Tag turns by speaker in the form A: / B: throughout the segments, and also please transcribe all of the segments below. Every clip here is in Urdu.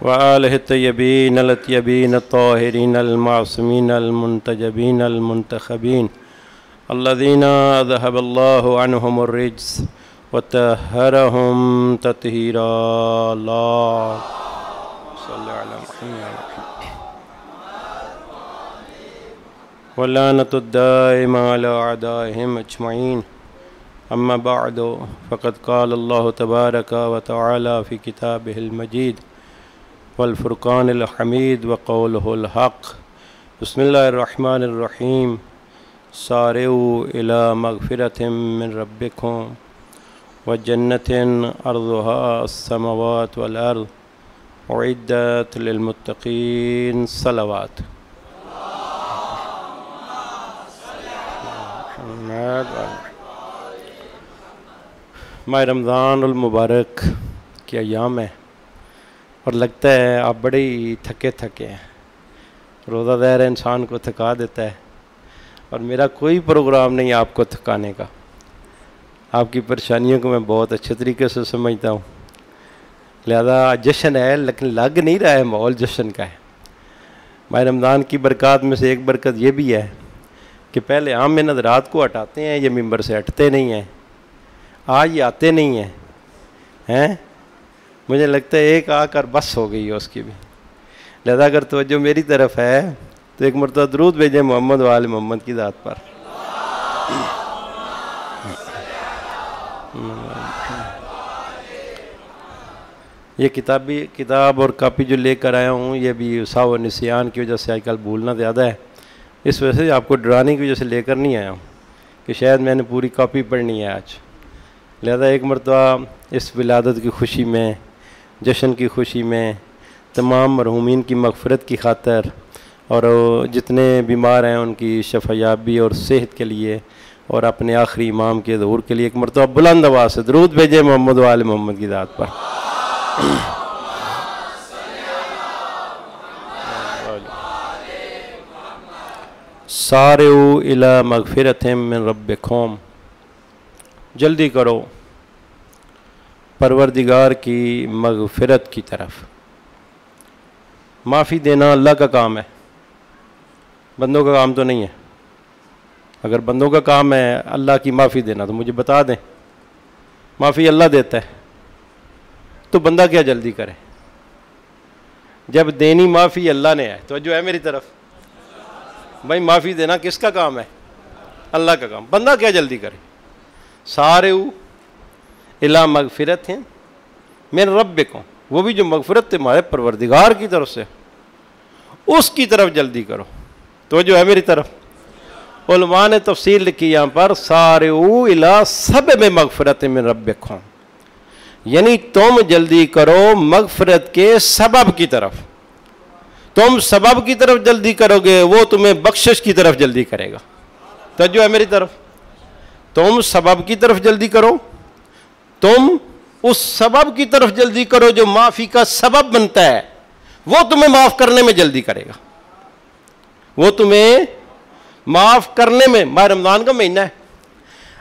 A: وآلہ الطیبین الاطیبین الطاہرین المعصومین المنتجبین المنتخبین الذین اذہب اللہ عنہم الرجس وطہرہم تطہیرا اللہم صلی علی محمد واللعنۃ الدائمہ علی اعدائہم اجمعین اما بعد فقد قال اللہ تبارک وتعالی فی کتابہ المجید والفرقان الحمید وقولہ الحق بسم اللہ الرحمن الرحیم سارعوا الی مغفرۃ من ربکم وجنۃ عرضها السماوات والارض اعدت للمتقین صلوات ماہ رمضان المبارک کے ایام ہے اور لگتا ہے آپ بڑے ہی تھکے ہیں. روزہ دار انسان کو تھکا دیتا ہے اور میرا کوئی پروگرام نہیں آپ کو تھکانے کا. آپ کی پریشانیوں کو میں بہت اچھے طریقے سے سمجھتا ہوں، لہذا جشن ہے لیکن لگ نہیں رہا ہے ماحول جشن کا ہے. ماہ رمضان کی برکات میں سے ایک برکت یہ بھی ہے کہ پہلے عام محنت رات کو ہٹاتے ہیں، یہ ممبر سے ہٹتے نہیں ہیں، آج یہ آتے نہیں ہیں. مجھے لگتا ہے ایک آ کر بس ہو گئی ہے اس کی بھی. لہذا اگر توجہ میری طرف ہے تو ایک مرتبہ درود بھیجیں محمد و آل محمد کی ذات پر. یہ کتاب اور کاپی جو لے کر آیا ہوں یہ بھی ساو و نسیان کی وجہ سے آج کل بھولنا زیادہ ہے، اس وجہ سے آپ کو ڈرانے کی وجہ سے لے کر نہیں آیا ہوں کہ شاید میں نے پوری کاپی پڑھنی ہے آج. لہذا ایک مرتبہ اس ولادت کی خوشی میں، جشن کی خوشی میں، تمام مرحومین کی مغفرت کی خاطر اور جتنے بیمار ہیں ان کی شفا یابی اور صحت کے لیے اور اپنے آخری امام کے ظہور کے لیے ایک مرتبہ بلند آواز سے درود بھیجیں محمد و آل محمد کی ذات پر. سارعوا الی مغفرۃ من ربکم، جلدی کرو پروردگار کی مغفرت کی طرف. معافی دینا اللہ کا کام ہے، بندوں کا کام تو نہیں ہے. اگر بندوں کا کام ہے اللہ کی معافی دینا تو مجھے بتا دیں. معافی اللہ دیتا ہے تو بندہ کیا جلدی کرے؟ جب دینی معافی اللہ نے ہے تو جو ہے میری طرف بھائی معافی دینا کس کا کام ہے؟ اللہ کا کام. بندہ کیا جلدی کرے؟ سارعوا الی مغفرۃ من ربکم، وہ بھی جو مغفرت تمہارے پروردگار کی طرف سے اس کی طرف جلدی کرو. تو جو ہے میری طرف علماء نے تفسیر لکھی یہاں پر سارعوا الی سبب مغفرۃ من ربکم، یعنی تم جلدی کرو مغفرت کے سبب کی طرف. تم سبب کی طرف جلدی کرو گے وہ تمہیں بخشش کی طرف جلدی کرے گا. توجہ ہے میری طرف. تم سبب کی طرف جلدی کرو، تم اس سبب کی طرف جلدی کرو جو معافی کا سبب بنتا ہے، وہ تمہیں معاف کرنے میں جلدی کرے گا. وہ تمہیں معاف کرنے میں. ماہ رمضان کا مہینہ ہے.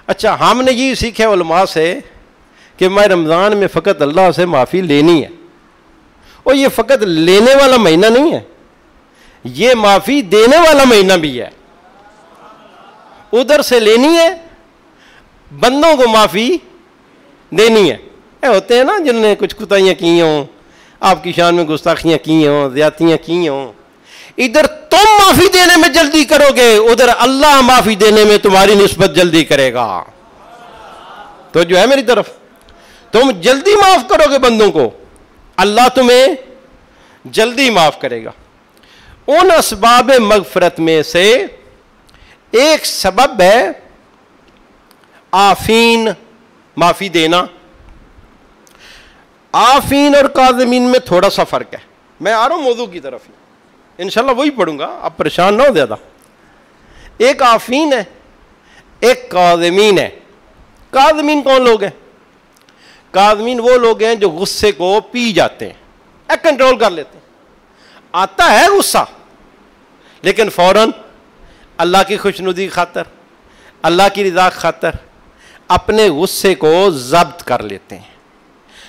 A: اچھا ہم نے یہ سیکھا علماء سے کہ ماہ رمضان میں فقط اللہ سے معافی لینی ہے، اور یہ فقط لینے والا مہینہ نہیں ہے، یہ معافی دینے والا مہینہ بھی ہے. ادھر سے لینی ہے، بندوں کو معافی دینی ہے. ہوتے ہیں نا جنہوں نے کچھ کوتاہیاں کی ہوں، آپ کی شان میں گستاخیاں کی ہوں، زیادتیاں کی ہوں، ادھر تم معافی دینے میں جلدی کرو گے، ادھر اللہ معافی دینے میں تمہاری نسبت جلدی کرے گا. تو جو ہے میری طرف تم جلدی معاف کرو گے بندوں کو، اللہ تمہیں جلدی معاف کرے گا. ان اسباب مغفرت میں سے ایک سبب ہے عافین، معافی دینا. عافین اور کاظمین میں تھوڑا سا فرق ہے. میں آ رہا ہوں موضوع کی طرف، انشاءاللہ وہی پڑھوں گا، آپ پریشان نہ ہو زیادہ. ایک عافین ہے، ایک کاظمین ہے. کاظمین کون لوگ ہیں؟ کاظمین وہ لوگ ہیں جو غصے کو پی جاتے ہیں، کنٹرول کر لیتے ہیں. آتا ہے غصہ لیکن فوراً اللہ کی خوشنودی خاطر، اللہ کی رضا خاطر اپنے غصے کو ضبط کر لیتے ہیں،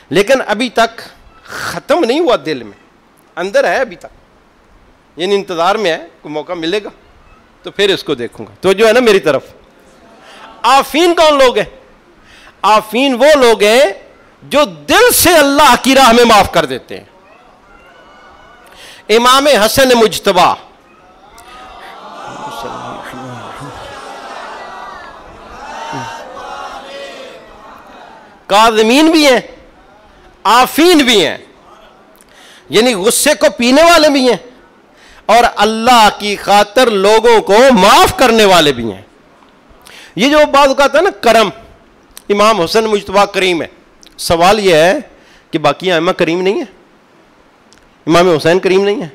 A: لیکن ابھی تک ختم نہیں ہوا دل میں. اندر ہے ابھی تک, یعنی انتظار میں ہے, کوئی موقع ملے گا تو پھر اس کو دیکھوں گا. تو جو ہے نا میری طرف. عافین کون لوگ ہیں؟ عافین وہ لوگ ہیں جو دل سے اللہ کی راہ میں معاف کر دیتے ہیں. امام حسن مجتبی کاظمین بھی ہیں, عافین بھی ہیں, یعنی غصے کو پینے والے بھی ہیں اور اللہ کی خاطر لوگوں کو معاف کرنے والے بھی ہیں. یہ جو بعض اوقات ہے نا کرم, امام حسن مجتبی کریم ہے. سوال یہ ہے کہ باقی ائمہ کریم نہیں ہیں؟ امام حسین کریم نہیں ہے؟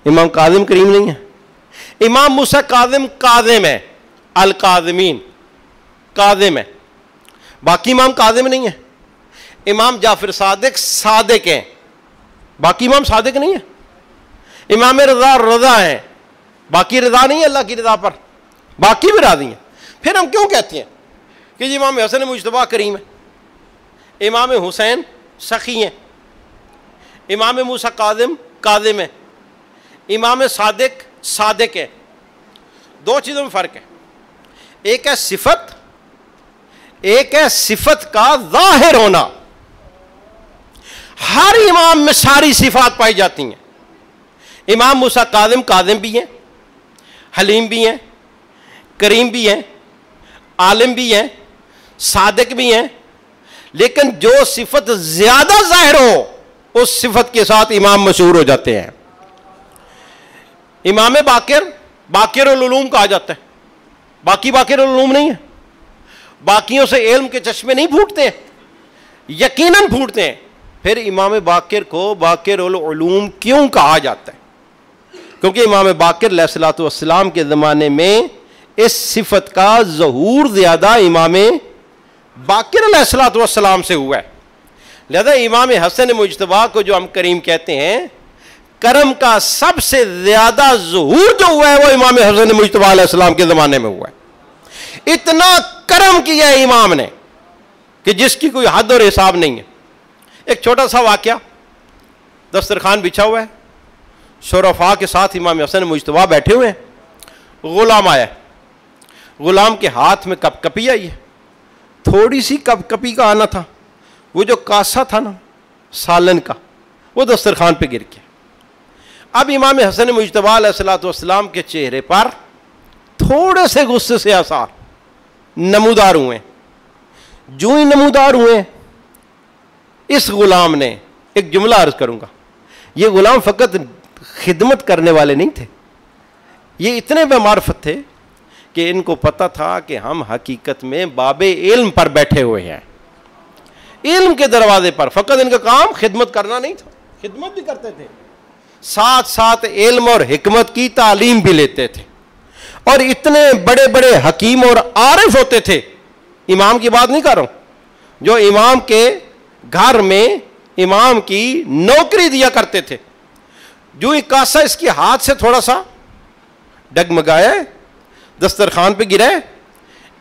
A: امام کاظم کریم نہیں ہے؟ امام موسیٰ کاظم کاظم ہے, الکاظمین کاظم ہے. باقی امام کاظم نہیں ہے. امام جعفر صادق صادق ہیں, باقی امام صادق نہیں ہے. امام رضا رضا ہیں, باقی رضا نہیں ہے اللہ کی رضا پر, باقی بھی راضی ہیں. پھر ہم کیوں کہتے ہیں کہ یہ امام حسن مجتبی کریم ہے, امام حسین سخی ہیں, امام موسیٰ کاظم کاظم ہے, امام صادق صادق ہے. دو چیزوں میں فرق ہے, ایک ہے صفت, ایک ہے صفت کا ظاہر ہونا. ہر امام میں ساری صفات پائی جاتی ہیں. امام موسیٰ کاظم کاظم بھی ہیں, حلیم بھی ہیں, کریم بھی ہیں, عالم بھی ہیں, صادق بھی ہیں, لیکن جو صفت زیادہ ظاہر ہو اس صفت کے ساتھ امام مشہور ہو جاتے ہیں. امام باقر باقر العلوم کہا جاتا ہے, باقی باقر العلوم نہیں ہے. باقیوں سے علم کے چشمے نہیں پھوٹتے ہیں, یقیناً پھوٹتے ہیں. پھر امام باقر کو باقر العلوم کیوں کہا جاتا ہے؟ کیونکہ امام باقر علیہ الصلوۃ والسلام کے زمانے میں اس صفت کا ظہور زیادہ امام باقر علیہ الصلوۃ والسلام سے ہوا ہے. لہذا امام حسن مجتبی کو جو ہم کریم کہتے ہیں, کرم کا سب سے زیادہ ظہور جو ہوا ہے وہ امام حسن مجتبی علیہ السلام کے زمانے میں ہوا ہے. اتنا کرم کیا ہے امام نے کہ جس کی کوئی حد اور حساب نہیں ہے. ایک چھوٹا سا واقعہ, دسترخوان بچھا ہوا ہے, شرفاء کے ساتھ امام حسن مجتبی بیٹھے ہوئے ہیں, غلام آیا, غلام کے ہاتھ میں کپ کپی آئی ہے. تھوڑی سی کپ کپی کا آنا تھا, وہ جو کاسا تھا نا سالن کا, وہ دسترخوان پہ گر گیا. اب امام حسن مجتبی علیہ الصلوۃ والسلام کے چہرے پر تھوڑے سے غصے سے آثار نمودار ہوئے. جو ہی نمودار ہوئے, اس غلام نے ایک جملہ عرض کروں گا. یہ غلام فقط خدمت کرنے والے نہیں تھے, یہ اتنے بے معرفت تھے کہ ان کو پتہ تھا کہ ہم حقیقت میں باب علم پر بیٹھے ہوئے ہیں, علم کے دروازے پر. فقط ان کا کام خدمت کرنا نہیں تھا, خدمت بھی کرتے تھے, ساتھ ساتھ علم اور حکمت کی تعلیم بھی لیتے تھے, اور اتنے بڑے بڑے حکیم اور عارف ہوتے تھے. امام کی بات نہیں کر رہا ہوں, جو امام کے گھر میں امام کی نوکری دیا کرتے تھے. جو ہی کاسا اس کے ہاتھ سے تھوڑا سا ڈگمگایا, دسترخوان پہ گرا,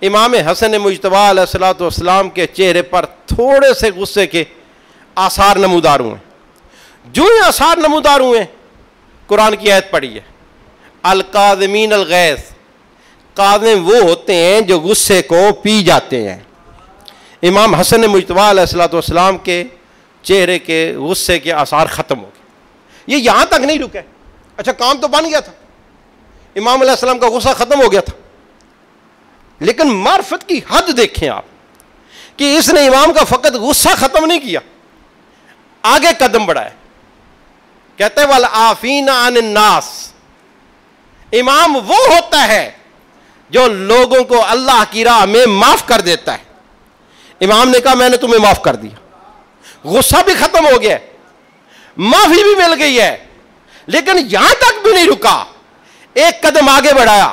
A: امام حسن مجتبی علیہ الصلوۃ والسلام کے چہرے پر تھوڑے سے غصے کے آثار نمودار ہوئے. جو ہی آثار نمودار ہوئے, قرآن کی آیت پڑھی ہے, الکاظمین الغیظ. کاظم وہ ہوتے ہیں جو غصے کو پی جاتے ہیں. امام حسن مجتبی علیہ الصلوۃ والسلام کے چہرے کے غصے کے آثار ختم ہو گئے. یہ یہاں تک نہیں رکے, اچھا کام تو بن گیا تھا, امام علیہ السلام کا غصہ ختم ہو گیا تھا, لیکن معرفت کی حد دیکھیں آپ کہ اس نے امام کا فقط غصہ ختم نہیں کیا, آگے قدم بڑھائے. کہتے ہیں والعافین عن الناس. امام وہ ہوتا ہے جو لوگوں کو اللہ کی راہ میں معاف کر دیتا ہے. امام نے کہا میں نے تمہیں معاف کر دیا, غصہ بھی ختم ہو گیا, معافی بھی مل گئی ہے, لیکن یہاں تک بھی نہیں رکا, ایک قدم آگے بڑھایا.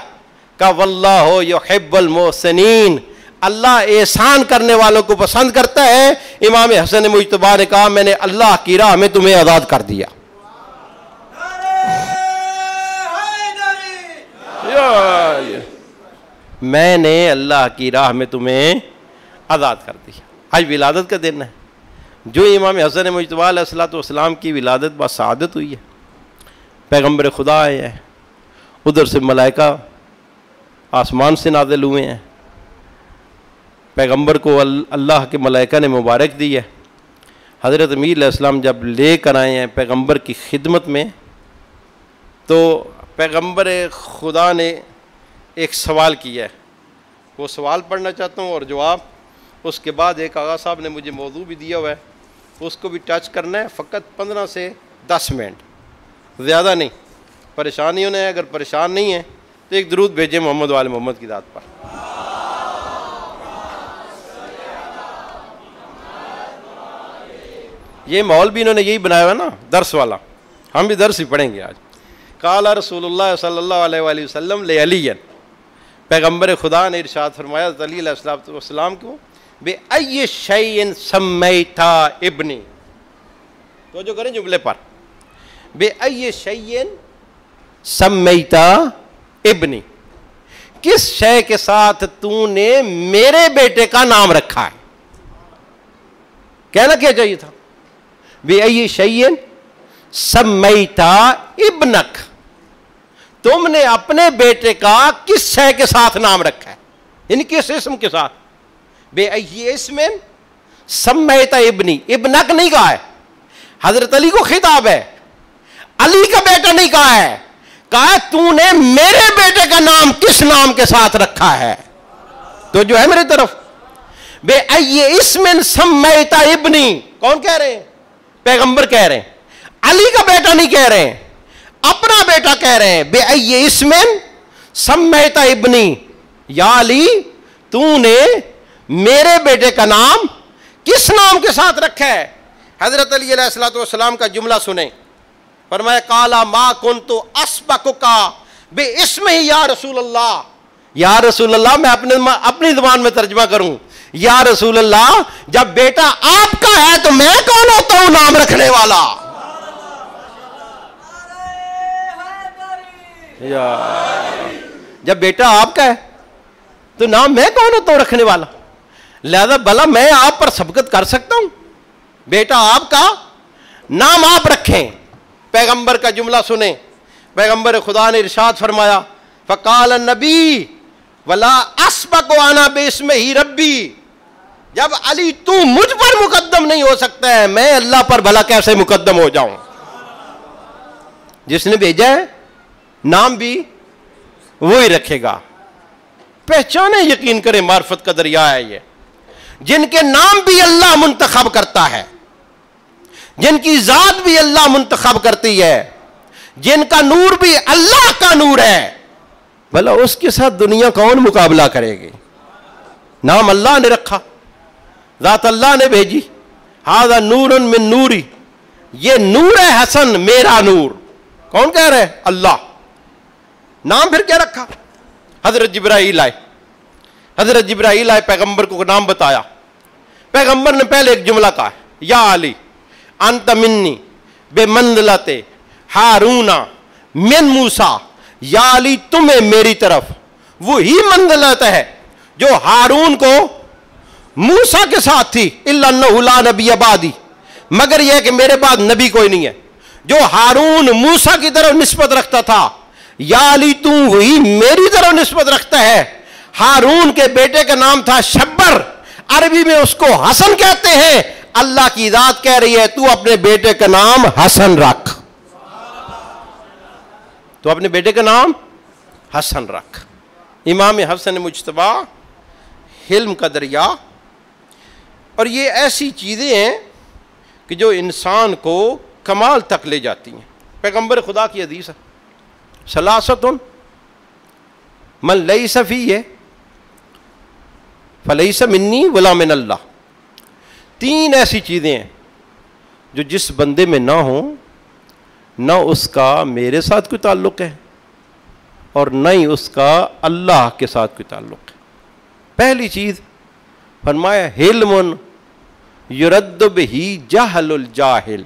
A: کہا واللہ یحب المحسنین. اللہ احسان کرنے والوں کو پسند کرتا ہے. امام حسن مجتبی نے کہا میں نے اللہ کی راہ میں تمہیں آزاد کر دیا. میں نے اللہ کی راہ میں تمہیں آزاد کر دیا. آج ولادت کا دن ہے, جو امام حسن مجتبیٰ علیہ الصلوۃ والسلام کی ولادت بسعادت ہوئی ہے، پیغمبر خدا آئے ہیں، ادھر سے ملائکہ آسمان سے نازل ہوئے ہیں، پیغمبر کو اللہ کے ملائکہ نے مبارک دی ہے۔ حضرت امیر علیہ السلام جب لے کر آئے ہیں پیغمبر کی خدمت میں، تو پیغمبر خدا نے ایک سوال کیا ہے، وہ سوال پڑھنا چاہتا ہوں اور جواب، اس کے بعد ایک آغا صاحب نے مجھے موضوع بھی دیا ہوا ہے، اس کو بھی ٹچ کرنا ہے، فقط 15 سے 10 منٹ، زیادہ نہیں۔ پریشانی ہونا ہے، اگر پریشان نہیں ہے تو ایک درود بھیجیں محمد وآل محمد کی ذات پر۔ یہ ماحول بھی انہوں نے یہی بنایا ہوا نا، درس والا، ہم بھی درس ہی پڑھیں گے آج۔ قال رسول اللہ صلی اللہ علیہ وآلہ وسلم لعلی، پیغمبر خدا نے ارشاد فرمایا علی علیہ السلام کو، بے ای شیء سمیتا ابنی، تو جو کریں جملے پر، بے ای شیء سمیتا ابنی، کس شے کے ساتھ تو نے میرے بیٹے کا نام رکھا ہے؟ کہنا کیا چاہیے تھا؟ بے ای شیء سمیتا ابنک، تم نے اپنے بیٹے کا کس شے کے ساتھ نام رکھا ہے، یعنی کس اسم کے ساتھ؟ بے ای اسم سمیتا ابنی، ابنک نہیں کہا ہے، حضرت علی کو خطاب ہے، علی کا بیٹا نہیں کہا ہے، کہا تو نے میرے بیٹے کا نام کس نام کے ساتھ رکھا ہے؟ تو جو ہے میری طرف، بے ای اسم سمیتا ابنی، کون کہہ رہے ہیں؟ پیغمبر کہہ رہے ہیں، علی کا بیٹا نہیں کہہ رہے ہیں، اپنا بیٹا کہہ رہے ہیں، بے ای اسم سمیتا ابنی، یا علی تو نے میرے بیٹے کا نام کس نام کے ساتھ رکھا ہے؟ حضرت علی علیہ الصلوۃ والسلام کا جملہ سنیں، فرمایا قالا ما کنت اسبقک بے اسمہ یا رسول اللہ، یا رسول اللہ، میں اپنی زبان میں ترجمہ کروں، یا رسول اللہ جب بیٹا آپ کا ہے تو میں کون ہوتا ہوں نام رکھنے والا؟ جب بیٹا آپ کا ہے تو نام میں کون ہوتا ہوں رکھنے والا؟ لہذا بھلا میں آپ پر سبقت کر سکتا ہوں؟ بیٹا آپ کا، نام آپ رکھیں۔ پیغمبر کا جملہ سنیں، پیغمبر خدا نے ارشاد فرمایا فقال النبی ولا اسبق انا باسمہ ربی، جب علی تو مجھ پر مقدم نہیں ہو سکتا ہے، میں اللہ پر بھلا کیسے مقدم ہو جاؤں؟ جس نے بھیجا ہے نام بھی وہی رکھے گا۔ پہچانے، یقین کریں، معرفت کا دریا ہے یہ، جن کے نام بھی اللہ منتخب کرتا ہے، جن کی ذات بھی اللہ منتخب کرتی ہے، جن کا نور بھی اللہ کا نور ہے، بھلا اس کے ساتھ دنیا کون مقابلہ کرے گی؟ نام اللہ نے رکھا، ذات اللہ نے بھیجی، ھذا نور من نوری، یہ نور ہے حسن میرا نور، کون کہہ رہے؟ اللہ۔ نام پھر کیا رکھا؟ حضرت جبرائیل آئے، حضرت جبرائیل آئے، پیغمبر کو نام بتایا، پیغمبر نے پہلے ایک جملہ کہا، یا علی انت منی بے منزلت ہارون من موسیٰ، یا علی تمہیں میری طرف وہی منزلت ہے جو ہارون کو موسیٰ کے ساتھ تھی، الا انہ لا نبی بعدی، مگر یہ کہ میرے بعد نبی کوئی نہیں ہے۔ جو ہارون موسیٰ کی طرف نسبت رکھتا تھا، یا علی تو وہی میری طرف نسبت رکھتا ہے۔ ہارون کے بیٹے کا نام تھا شبر، عربی میں اس کو حسن کہتے ہیں، اللہ کی ذات کہہ رہی ہے تو اپنے بیٹے کا نام حسن رکھ، تو اپنے بیٹے کا نام حسن رکھ۔ امام حسن مجتبیٰ، حلم کا دریا، اور یہ ایسی چیزیں ہیں کہ جو انسان کو کمال تک لے جاتی ہیں۔ پیغمبر خدا کی حدیث ہے، ثلاثۃ من لیس فیہ فلیس منی ولا من اللہ، تین ایسی چیزیں ہیں جو جس بندے میں نہ ہوں، نہ اس کا میرے ساتھ کوئی تعلق ہے اور نہ ہی اس کا اللہ کے ساتھ کوئی تعلق ہے۔ پہلی چیز فرمایا حلم یرد بہ جہل الجاہل،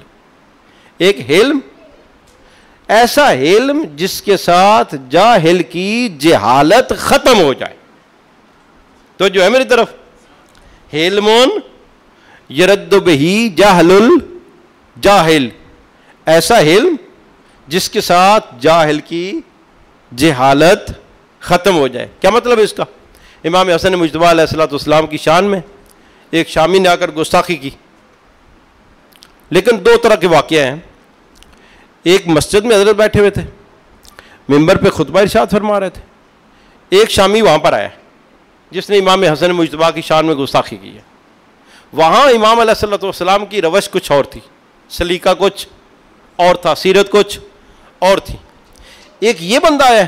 A: ایک حلم، ایسا علم جس کے ساتھ جاہل کی جہالت ختم ہو جائے۔ تو جو ہے میری طرف، حلم یرد بہی جہل الجاہل، ایسا علم جس کے ساتھ جاہل کی جہالت ختم ہو جائے. کیا مطلب ہے اس کا؟ امام حسن مجتبی علیہ الصلوۃ والسلام کی شان میں ایک شامی نے آ کر گستاخی کی، لیکن دو طرح کے واقعہ ہیں. ایک مسجد میں حضرت بیٹھے ہوئے تھے، ممبر پہ خطبہ ارشاد فرما رہے تھے. ایک شامی وہاں پر آیا جس نے امام حسن مجتبی کی شان میں گستاخی کی ہے. وہاں امام علیہ الصلوۃ والسلام کی روش کچھ اور تھی، سلیقہ کچھ اور تھا، سیرت کچھ اور تھی. ایک یہ بندہ ہے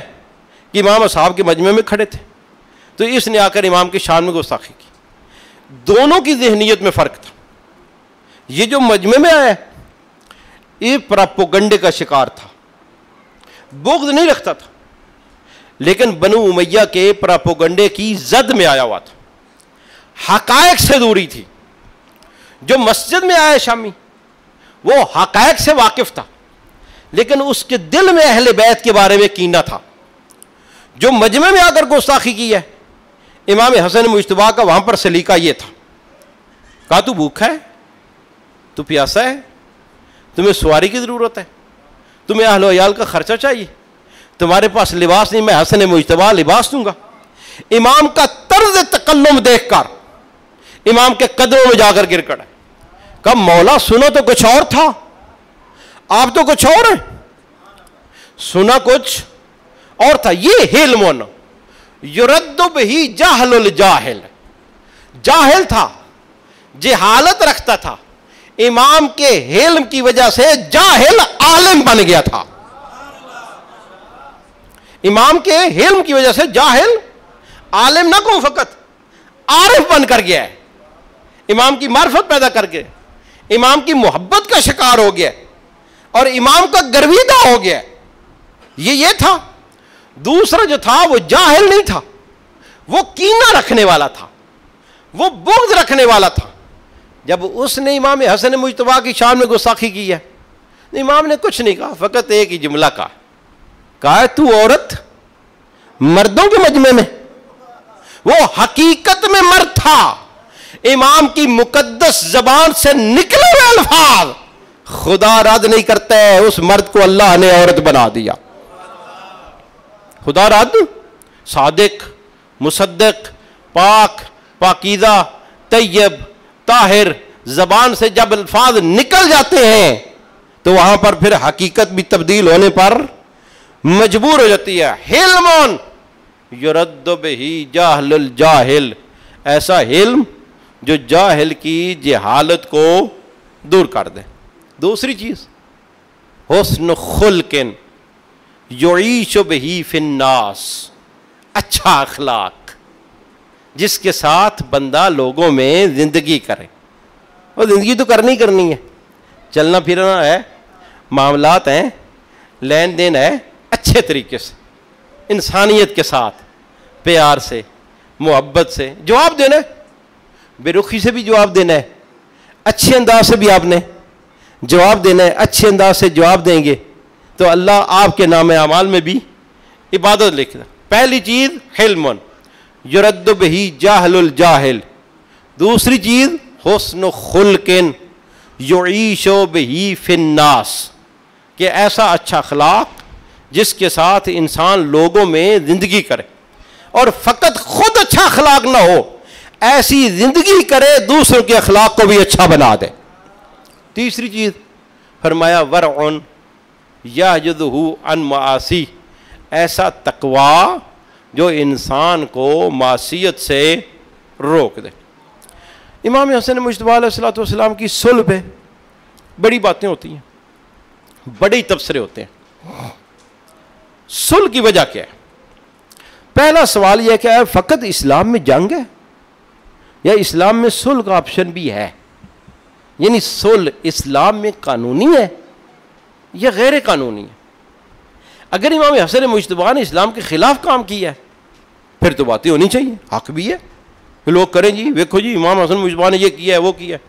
A: کہ امام اصحاب کے مجمع میں کھڑے تھے، تو اس نے آ کر امام کی شان میں گستاخی کی. دونوں کی ذہنیت میں فرق تھا. یہ جو مجمع میں آیا یہ پراپوگنڈے کا شکار تھا، بغض نہیں رکھتا تھا، لیکن بنو امیہ کے پراپوگنڈے کی زد میں آیا ہوا تھا، حقائق سے دوری تھی. جو مسجد میں آیا شامی وہ حقائق سے واقف تھا، لیکن اس کے دل میں اہل بیت کے بارے میں کینہ تھا. جو مجمع میں آ کر گستاخی کی ہے امام حسن مجتبی کا، وہاں پر سلیقہ یہ تھا. کہا تو بھوکا ہے، تو پیاسا ہے، تمہیں سواری کی ضرورت ہے، تمہیں اہل و عیال کا خرچہ چاہیے، تمہارے پاس لباس نہیں، میں حسن مجتبی لباس دوں گا. امام کا طرز تکلم دیکھ کر امام کے قدموں میں جا کر گر پڑا. کہا مولا سنو تو کچھ اور تھا، آپ تو کچھ اور ہیں. سنا کچھ اور تھا. یہ علم یرد بہی جہل الجاہل، جاہل تھا، جہالت رکھتا تھا. امام کے علم کی وجہ سے جاہل عالم بن گیا تھا. امام کے علم کی وجہ سے جاہل عالم نہ کو فقط عارف بن کر گیا ہے. امام کی معرفت پیدا کر کے امام کی محبت کا شکار ہو گیا اور امام کا گرویدہ ہو گیا. یہ تھا. دوسرا جو تھا وہ جاہل نہیں تھا، وہ کینہ رکھنے والا تھا، وہ بغض رکھنے والا تھا. جب اس نے امام حسن مجتبی کی شان میں گستاخی کی ہے، امام نے کچھ نہیں کہا، فقط ایک ہی جملہ کہا تو عورت مردوں کے مجمع میں. وہ حقیقت میں مرد تھا. امام کی مقدس زبان سے نکلے ہوئے الفاظ خدا رد نہیں کرتا ہے، اس مرد کو اللہ نے عورت بنا دیا. خدا رد، صادق، مصدق، پاک، پاکیزہ، طیب، طاہر، زبان سے جب الفاظ نکل جاتے ہیں تو وہاں پر پھر حقیقت بھی تبدیل ہونے پر مجبور ہو جاتی ہے. علم یرد بہی جہل الجاہل، ایسا علم جو جاہل کی جہالت کو دور کر دے. دوسری چیز حسن خلق یعیش بہی فی الناس، اچھا اخلاق جس کے ساتھ بندہ لوگوں میں زندگی کرے. اور زندگی تو کرنی ہے، چلنا پھرنا ہے، معاملات ہیں، لین دین ہے، اچھے طریقے سے، انسانیت کے ساتھ، پیار سے، محبت سے جواب دینا ہے. بے رخی سے بھی جواب دینا ہے، اچھے انداز سے بھی آپ نے جواب دینا ہے. اچھے انداز سے جواب دیں گے تو اللہ آپ کے نام اعمال میں بھی عبادت لکھ دے. پہلی چیز علم یرد بہی جہل الجاہل. دوسری چیز حسن خلق یعیش بہی فی الناس، کہ ایسا اچھا اخلاق جس کے ساتھ انسان لوگوں میں زندگی کرے، اور فقط خود اچھا اخلاق نہ ہو، ایسی زندگی کرے دوسروں کے اخلاق کو بھی اچھا بنا دے. تیسری چیز فرمایا ورع یحجزہ عن معاصی، ایسا تقوی جو انسان کو معصیت سے روک دے. امام حسن مجتبی علیہ الصلوۃ والسلام کی صلح پہ بڑی باتیں ہوتی ہیں، بڑے تبصرے ہوتے ہیں. صلح کی وجہ کیا ہے؟ پہلا سوال یہ کہ فقط اسلام میں جنگ ہے یا اسلام میں صلح کا آپشن بھی ہے؟ یعنی صلح اسلام میں قانونی ہے یا غیر قانونی ہے؟ اگر امام حسن مجتبی نے اسلام کے خلاف کام کیا ہے پھر تو باتیں ہونی چاہیے، حق بھی ہے کہ لوگ کریں جی دیکھو جی امام حسن مجتبی نے یہ کیا ہے وہ کیا ہے.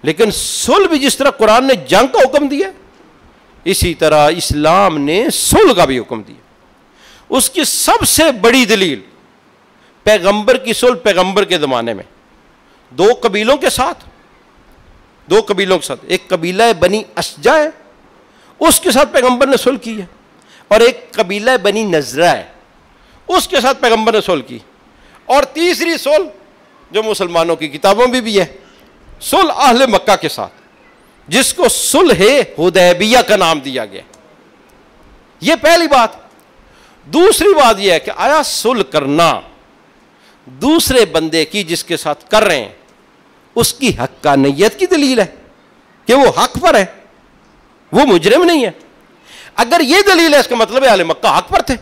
A: لیکن صلح بھی جس طرح قرآن نے جنگ کا حکم دیا اسی طرح اسلام نے صلح کا بھی حکم دیا. اس کی سب سے بڑی دلیل پیغمبر کی صلح پیغمبر کے زمانے میں دو قبیلوں کے ساتھ، ایک قبیلہ بنی اشجع ہے، اس کے ساتھ پیغمبر نے صلح کی ہے، اور ایک قبیلہ بنی نضرہ ہے، اس کے ساتھ پیغمبر نے صلح کی، اور تیسری صلح جو مسلمانوں کی کتابوں میں بھی ہے، صلح اہل مکہ کے ساتھ، جس کو صلح حدیبیہ کا نام دیا گیا۔ یہ پہلی بات۔ دوسری بات یہ ہے کہ آیا صلح کرنا دوسرے بندے کی جس کے ساتھ کر رہے ہیں اس کی حقانیت کی دلیل ہے کہ وہ حق پر ہے، وہ مجرم نہیں ہے؟ اگر یہ دلیل ہے اس کا مطلب ہے اہل مکہ حق پر تھے،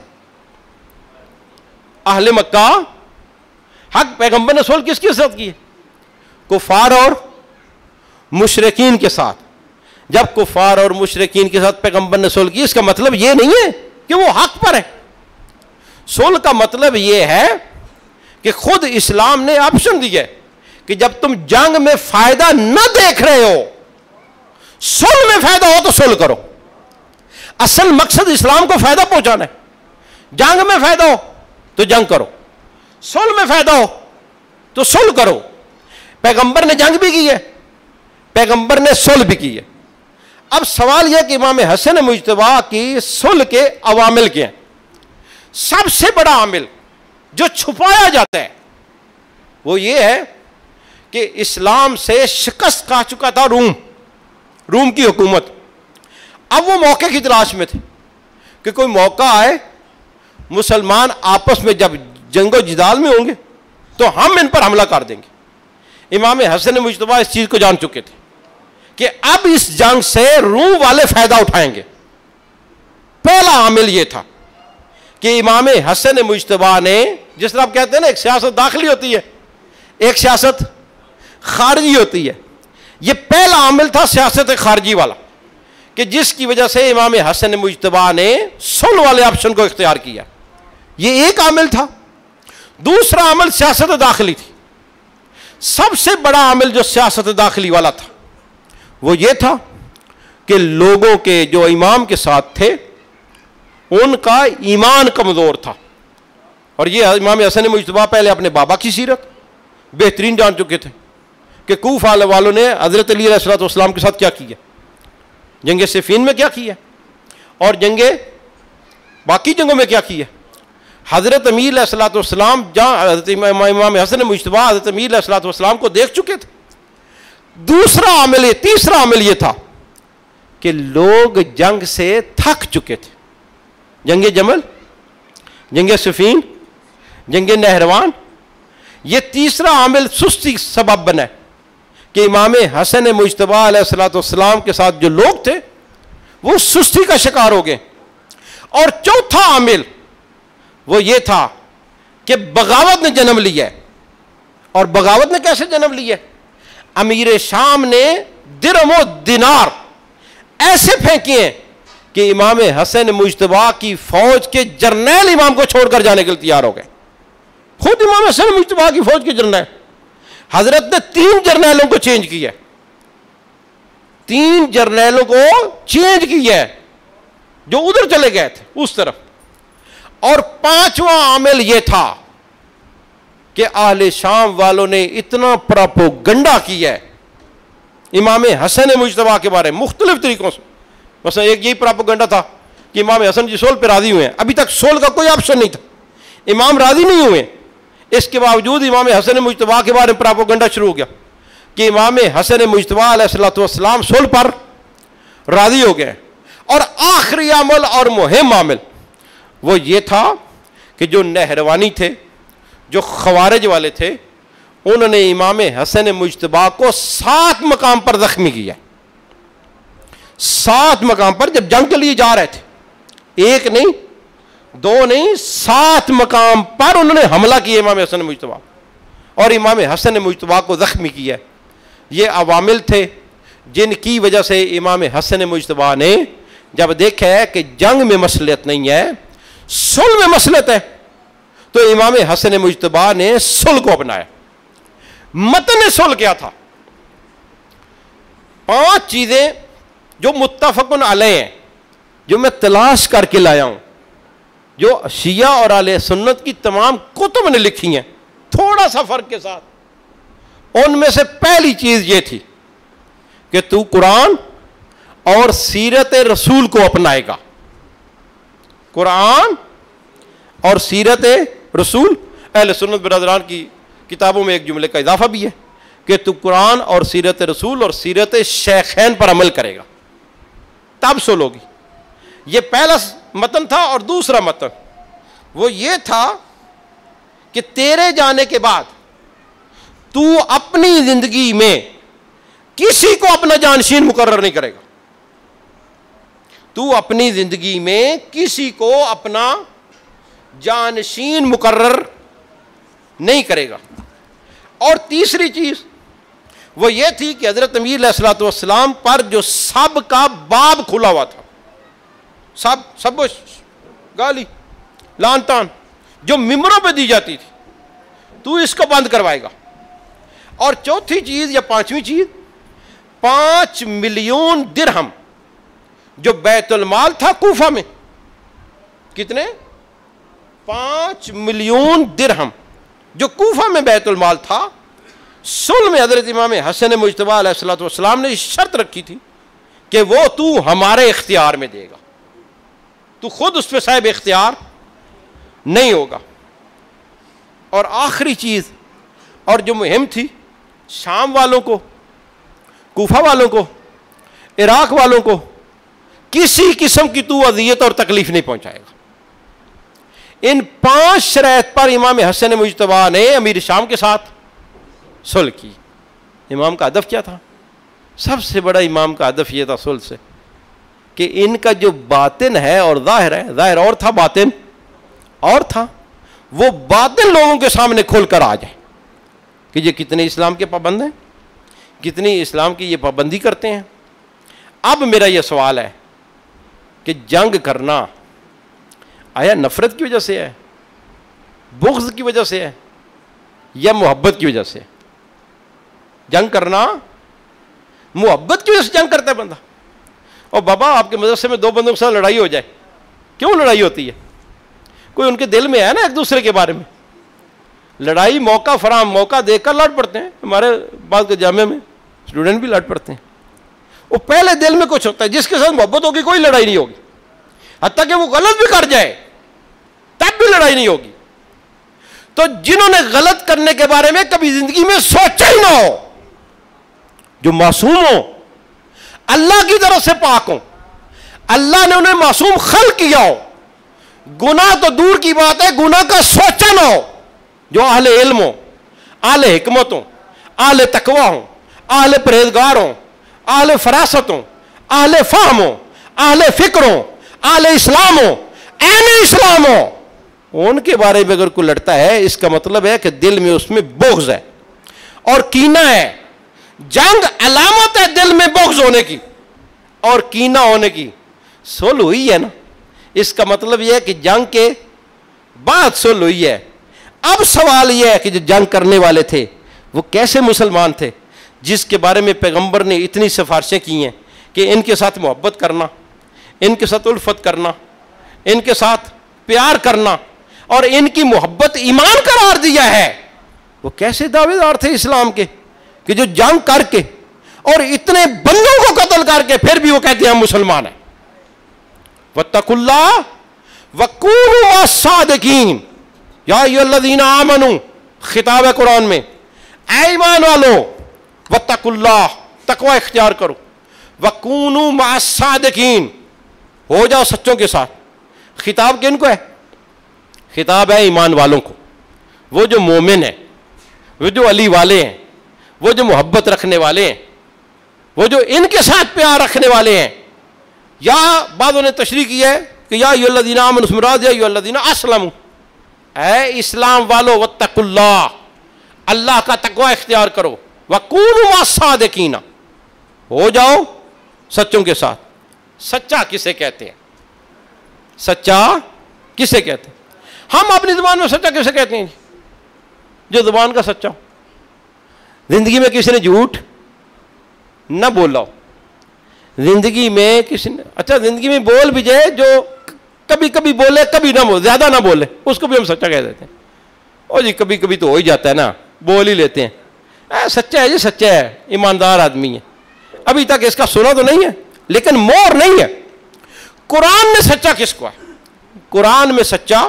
A: اہل مکہ حق۔ پیغمبر نے صلح کس کے ساتھ کی ہے؟ کفار اور مشرکین کے ساتھ۔ جب کفار اور مشرکین کے ساتھ پیغمبر نے صلح کی، اس کا مطلب یہ نہیں ہے کہ وہ حق پر ہے۔ صلح کا مطلب یہ ہے کہ خود اسلام نے آپشن دی ہے کہ جب تم جنگ میں فائدہ نہ دیکھ رہے ہو، صلح میں فائدہ ہو تو صلح کرو۔ اصل مقصد اسلام کو فائدہ پہنچانا ہے۔ جنگ میں فائدہ ہو تو جنگ کرو، صلح میں فائدہ ہو تو صلح کرو۔ پیغمبر نے جنگ بھی کی ہے، پیغمبر نے صلح بھی کی ہے۔ اب سوال یہ کہ امام حسن مجتبی کی صلح کے عوامل کیا ہیں؟ سب سے بڑا عامل جو چھپایا جاتا ہے وہ یہ ہے کہ اسلام سے شکست کھا چکا تھا روم کی حکومت۔ اب وہ موقع کی تلاش میں تھے کہ کوئی موقع آئے، مسلمان آپس میں جب جنگ و جدال میں ہوں گے تو ہم ان پر حملہ کر دیں گے۔ امام حسن مجتبی اس چیز کو جان چکے تھے کہ اب اس جنگ سے روم والے فائدہ اٹھائیں گے۔ پہلا عامل یہ تھا کہ امام حسن مجتبی نے، جس طرح آپ کہتے ہیں نا ایک سیاست داخلی ہوتی ہے، ایک سیاست خارجی ہوتی ہے، یہ پہلا عامل تھا سیاست خارجی والا، کہ جس کی وجہ سے امام حسن مجتبی نے صلح والے آپشن کو اختیار کیا۔ یہ ایک عامل تھا۔ دوسرا عامل سیاست داخلی تھی۔ سب سے بڑا عامل جو سیاست داخلی والا تھا وہ یہ تھا کہ لوگوں کے جو امام کے ساتھ تھے ان کا ایمان کمزور تھا، اور یہ امام حسن مجتبی پہلے اپنے بابا کی سیرت بہترین جان چکے تھے کہ کوفہ والوں نے حضرت علی علیہ السلام کے ساتھ کیا کیا، جنگ صفین میں کیا کیا، اور باقی جنگوں میں کیا کیا۔ حضرت امیر علیہ السلام جہاں حضرت امام حسن مجتبی حضرت امیر علیہ السلام کو دیکھ چکے تھے۔ تیسرا عامل یہ تھا کہ لوگ جنگ سے تھک چکے تھے۔ جنگ جمل، جنگ صفین، جنگ نہروان، یہ تیسرا عامل سستی سبب بنا کہ امام حسن مجتبی علیہ السلام کے ساتھ جو لوگ تھے وہ سستی کا شکار ہو گئے۔ اور چوتھا عامل وہ یہ تھا کہ بغاوت نے جنم لیا ہے۔ اور بغاوت نے کیسے جنم لیا ہے؟ امیر شام نے درہم و دینار ایسے پھینکے ہیں کہ امام حسن مجتبی کی فوج کے جرنیل امام کو چھوڑ کر جانے کے لیے تیار ہو گئے۔ خود امام حسن مجتبی کی فوج کے جرنیل، حضرت نے 3 جرنیلوں کو چینج کیا ہے، 3 جرنیلوں کو چینج کیا ہے جو ادھر چلے گئے تھے اس طرف۔ اور 5واں عامل یہ تھا کہ اہل شام والوں نے اتنا پراپوگنڈا کیا ہے امام حسن مجتبی کے بارے میں مختلف طریقوں سے۔ مثلا ایک یہی پراپوگنڈا تھا کہ امام حسن جی صلح پہ راضی ہوئے ہیں، ابھی تک صلح کا کوئی آپشن نہیں تھا، امام راضی نہیں ہوئے، اس کے باوجود امام حسن مجتبی کے بارے میں پراپوگنڈا شروع ہو گیا کہ امام حسن مجتبی علیہ السلام صلح پر راضی ہو گئے۔ اور آخری عمل اور مہم عامل وہ یہ تھا کہ جو نہروانی تھے، جو خوارج والے تھے، انہوں نے امام حسن مجتبی کو 7 مقام پر زخمی کیا۔ 7 مقام پر جب جنگ کے لیے جا رہے تھے، 1 نہیں 2 نہیں 7 مقام پر انہوں نے حملہ کیا امام حسن مجتبی، اور امام حسن مجتبی کو زخمی کیا۔ یہ عوامل تھے جن کی وجہ سے امام حسن مجتبی نے جب دیکھا ہے کہ جنگ میں مصلحت نہیں ہے، صلح میں مصلحت ہے، تو امام حسن مجتبی نے صلح کو اپنایا۔ متن صلح کیا تھا؟ 5 چیزیں جو متفقن علیہ ہیں، جو میں تلاش کر کے لایا ہوں، جو شیعہ اور اہل سنت کی تمام کتب نے لکھی ہیں تھوڑا سا فرق کے ساتھ۔ ان میں سے پہلی چیز یہ تھی کہ تو قرآن اور سیرت رسول کو اپنائے گا. قرآن اور سیرت رسول. اہل سنت برادران کی کتابوں میں ایک جملے کا اضافہ بھی ہے کہ تو قرآن اور سیرت رسول اور سیرت شیخین پر عمل کرے گا تب سول ہوگی. یہ پہلا متن تھا. اور دوسرا متن وہ یہ تھا کہ تیرے جانے کے بعد تو اپنی زندگی میں کسی کو اپنا جانشین مقرر نہیں کرے گا. تو اپنی زندگی میں کسی کو اپنا جانشین مقرر نہیں کرے گا. اور تیسری چیز وہ یہ تھی کہ حضرت امیر علیہ الصلوۃ والسلام پر جو سب کا باب کھلا ہوا تھا, سب گالی لان تان جو ممبروں پہ دی جاتی تھی, تو اس کو بند کروائے گا. اور چوتھی چیز یا پانچویں چیز, 5 ملین درہم جو بیت المال تھا کوفہ میں. کتنے؟ 5 ملین درہم جو کوفہ میں بیت المال تھا. صلح میں حضرت امام حسن مجتبی علیہ الصلوۃ والسلام نے شرط رکھی تھی کہ وہ تو ہمارے اختیار میں دے گا, تو خود اس پہ صاحب اختیار نہیں ہوگا. اور آخری چیز اور جو مہم تھی, شام والوں کو, کوفہ والوں کو, عراق والوں کو کسی قسم کی تو اذیت اور تکلیف نہیں پہنچائے گا. ان 5 شرائط پر امام حسن مجتبی نے امیر شام کے ساتھ صلح کی. امام کا ہدف کیا تھا؟ سب سے بڑا امام کا ہدف یہ تھا صلح سے کہ ان کا جو باطن ہے اور ظاہر ہے, ظاہر اور تھا, باطن اور تھا, وہ باطن لوگوں کے سامنے کھول کر آ جائے کہ یہ کتنے اسلام کے پابند ہیں, کتنی اسلام کی یہ پابندی کرتے ہیں. اب میرا یہ سوال ہے کہ جنگ کرنا آیا نفرت کی وجہ سے ہے, بغض کی وجہ سے ہے, یا محبت کی وجہ سے؟ جنگ کرنا محبت کی وجہ سے جنگ کرتا ہے بندہ. اور بابا آپ کے مدرسے میں 2 بندوں کے ساتھ لڑائی ہو جائے, کیوں لڑائی ہوتی ہے؟ کوئی ان کے دل میں ہے نا ایک دوسرے کے بارے میں. لڑائی موقع فراہم, موقع دیکھ کر لڑ پڑتے ہیں. ہمارے بعض کے جامعہ میں اسٹوڈنٹ بھی لڑ پڑتے ہیں. وہ پہلے دل میں کچھ ہوتا ہے, جس کے ساتھ محبت ہوگی کوئی لڑائی نہیں ہوگی, حتیٰ کہ وہ غلط بھی کر جائے تب بھی لڑائی نہیں ہوگی. تو جنہوں نے غلط کرنے کے بارے میں کبھی زندگی میں سوچا ہی نہ ہو, جو معصوم ہو, اللہ کی طرف سے پاک ہوں, اللہ نے انہیں معصوم خلق کیا ہو, گناہ تو دور کی بات ہے گناہ کا سوچا نہ ہو, جو اہل علم ہو, اہل حکمت ہوں, اہل تقوی ہوں, اہل پرہیزگار ہوں, اہل فراست ہوں, اہل فہم ہوں, اہل فکر ہوں, اہل اسلام ہوں, عین اسلام ہوں, ان کے بارے میں اگر کوئی لڑتا ہے اس کا مطلب ہے کہ دل میں اس میں بغض ہے اور کینہ ہے. جنگ علامت ہے دل میں بغض ہونے کی اور کینہ ہونے کی. صلح ہوئی ہے نا, اس کا مطلب یہ ہے کہ جنگ کے بعد صلح ہوئی ہے. اب سوال یہ ہے کہ جو جنگ کرنے والے تھے وہ کیسے مسلمان تھے جس کے بارے میں پیغمبر نے اتنی سفارشیں کی ہیں کہ ان کے ساتھ محبت کرنا, ان کے ساتھ الفت کرنا, ان کے ساتھ پیار کرنا اور ان کی محبت ایمان قرار دیا ہے. وہ کیسے دعوے دار تھے اسلام کے کہ جو جنگ کر کے اور اتنے بندوں کو قتل کر کے پھر بھی وہ کہتے ہیں ہم مسلمان ہیں. واتقوا اللہ وکونوا مع الصادقین یا ایھا الذین آمنوا, خطاب ہے قرآن میں, اے ایمان والو واتقوا اللہ, تقوی اختیار کرو, وکونوا مع الصادقین, ہو جاؤ سچوں کے ساتھ. خطاب کن کو ہے؟ خطاب ہے ایمان والوں کو, وہ جو مومن ہیں, وہ جو علی والے ہیں, وہ جو محبت رکھنے والے ہیں, وہ جو ان کے ساتھ پیار رکھنے والے ہیں. یا بعضوں نے تشریح کی ہے کہ یا ایھا الذین آمنوا اسم مراد یا ایھا الذین اسلموا, اے اسلام والو واتقوا اللہ, اللہ کا تقوی اختیار کرو, وکونوا مع الصادقین, ہو جاؤ سچوں کے ساتھ. سچا کسے کہتے ہیں؟ سچا کسے کہتے ہیں؟ ہم اپنی زبان میں سچا کسے کہتے ہیں؟ جو زبان کا سچا ہو, زندگی میں کسی نے جھوٹ نہ بولا ہو, زندگی میں کسی نے, اچھا زندگی میں بول بھی جائے جو کبھی کبھی بولے کبھی نہ بولے, زیادہ نہ بولے, اس کو بھی ہم سچا کہہ دیتے ہیں. اور جی کبھی کبھی تو ہو ہی جاتا ہے نا, بول ہی لیتے ہیں, سچا ہے جی سچا ہے، ایماندار آدمی ہے، ابھی تک اس کا سنا تو نہیں ہے لیکن مور نہیں ہے۔ قرآن میں سچا کس کو ہے؟ قرآن میں سچا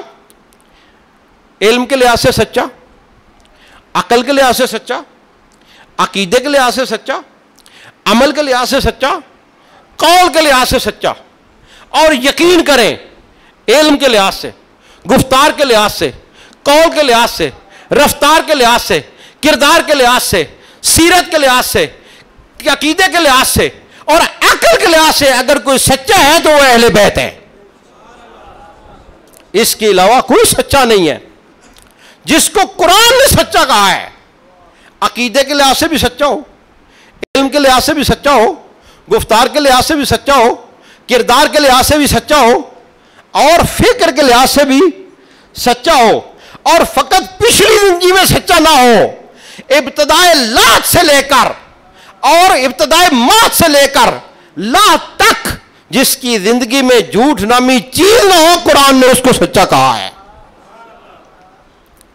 A: علم کے لحاظ سے سچا، عقل کے لحاظ سے سچا، عقیدے کے لحاظ سے سچا، عمل کے لحاظ سے سچا، قول کے لحاظ سے سچا، اور یقین کریں علم کے لحاظ سے، گفتار کے لحاظ سے، قول کے لحاظ سے، رفتار کے لحاظ سے، کردار کے لحاظ سے، سیرت کے لحاظ سے، عقیدے کے لحاظ سے اور عقل کے لحاظ سے اگر کوئی سچا ہے تو وہ اہل بیت ہے، اس کے علاوہ کوئی سچا نہیں ہے۔ جس کو قرآن نے سچا کہا ہے، عقیدے کے لحاظ سے بھی سچا ہو، علم کے لحاظ سے بھی سچا ہو، گفتار کے لحاظ سے بھی سچا ہو، کردار کے لحاظ سے بھی سچا ہو، اور فکر کے لحاظ سے بھی سچا ہو، اور فقط پچھلی زندگی میں سچا نہ ہو، ابتدائے لات سے لے کر اور ابتدائے مات سے لے کر لا تک جس کی زندگی میں جھوٹ نامی چیز نہ ہو، قرآن نے اس کو سچا کہا ہے۔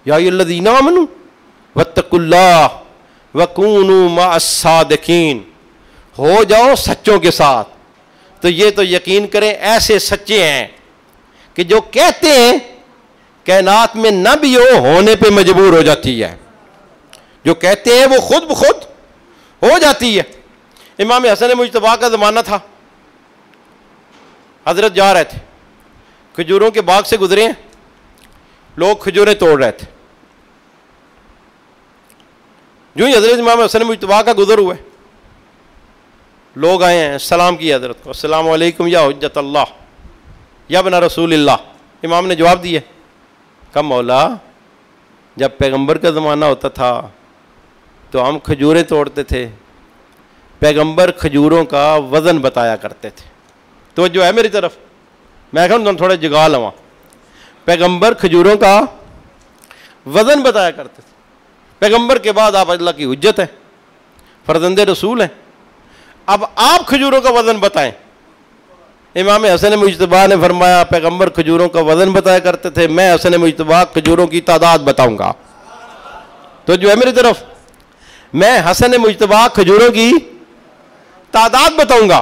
A: یا ایھا الذین آمنوا واتقوا اللہ وکونوا مع الصادقین، ہو جاؤ سچوں کے ساتھ۔ تو یہ تو یقین کریں ایسے سچے ہیں کہ جو کہتے ہیں کائنات میں نہ بھی ہونے پہ مجبور ہو جاتی ہے، جو کہتے ہیں وہ خود بخود ہو جاتی ہے۔ امام حسن مجتبیٰ کا زمانہ تھا، حضرت جا رہے تھے، کھجوروں کے باغ سے گزرے ہیں، لوگ کھجوریں توڑ رہے تھے، جو ہی حضرت امام حسن مجتبیٰ کا گزر ہوا ہے، لوگ آئے ہیں، سلام کیا حضرت کو، السلام علیکم یا حجت اللہ یا ابن رسول اللہ۔ امام نے جواب دیا، کہا مولا جب پیغمبر کا زمانہ ہوتا تھا تو ہم کھجوریں توڑتے تھے، پیغمبر کھجوروں کا وزن بتایا کرتے تھے۔ تو جو ہے میری طرف، میں کہوں تھوڑا جگا لواں، پیغمبر کھجوروں کا وزن بتایا کرتے تھے، پیغمبر کے بعد آپ اللہ کی حجت ہیں، فرزند رسول ہیں، اب آپ کھجوروں کا وزن بتائیں۔ امام حسن مجتبیٰ نے فرمایا پیغمبر کھجوروں کا وزن بتایا کرتے تھے، میں حسن مجتبیٰ کھجوروں کی تعداد بتاؤں گا۔ تو جو ہے میری طرف، میں حسن مجتبیٰ کھجوروں کی تعداد بتاؤں گا۔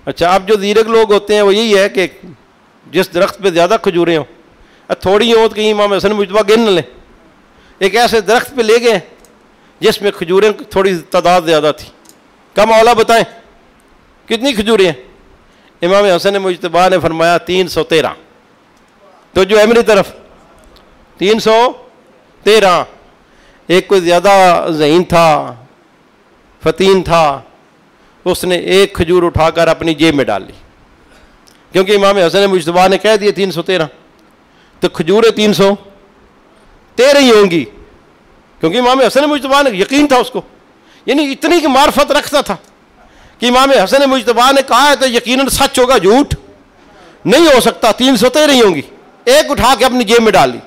A: اچھا، اب جو زیرک لوگ ہوتے ہیں وہ یہی ہے کہ جس درخت پہ زیادہ کھجوریں ہوں، تھوڑی ہوں تو کہیں امام حسن مجتبیٰ گن نہ لیں، ایک ایسے درخت پہ لے گئے جس میں کھجوریں تھوڑی تعداد زیادہ تھی، کہا مولا بتائیں کتنی کھجوریں ہیں؟ امام حسن مجتبیٰ نے فرمایا 313۔ تو جو ہے میری طرف 313، ایک کوئی زیادہ ذہین تھا، فتین تھا، اس نے ایک کھجور اٹھا کر اپنی جیب میں ڈال لی، کیونکہ امام حسن مجتبیٰ نے کہہ دیا 313، تو کھجوریں 313 ہی ہوں گی، کیونکہ امام حسن مجتبیٰ نے یقین تھا اس کو، یعنی اتنی کی معرفت رکھتا تھا کہ امام حسن مجتبیٰ نے کہا ہے تو یقیناً سچ ہوگا، جھوٹ نہیں ہو سکتا، 313 ہی ہوں گی۔ ایک اٹھا کے اپنی جیب میں ڈال لی،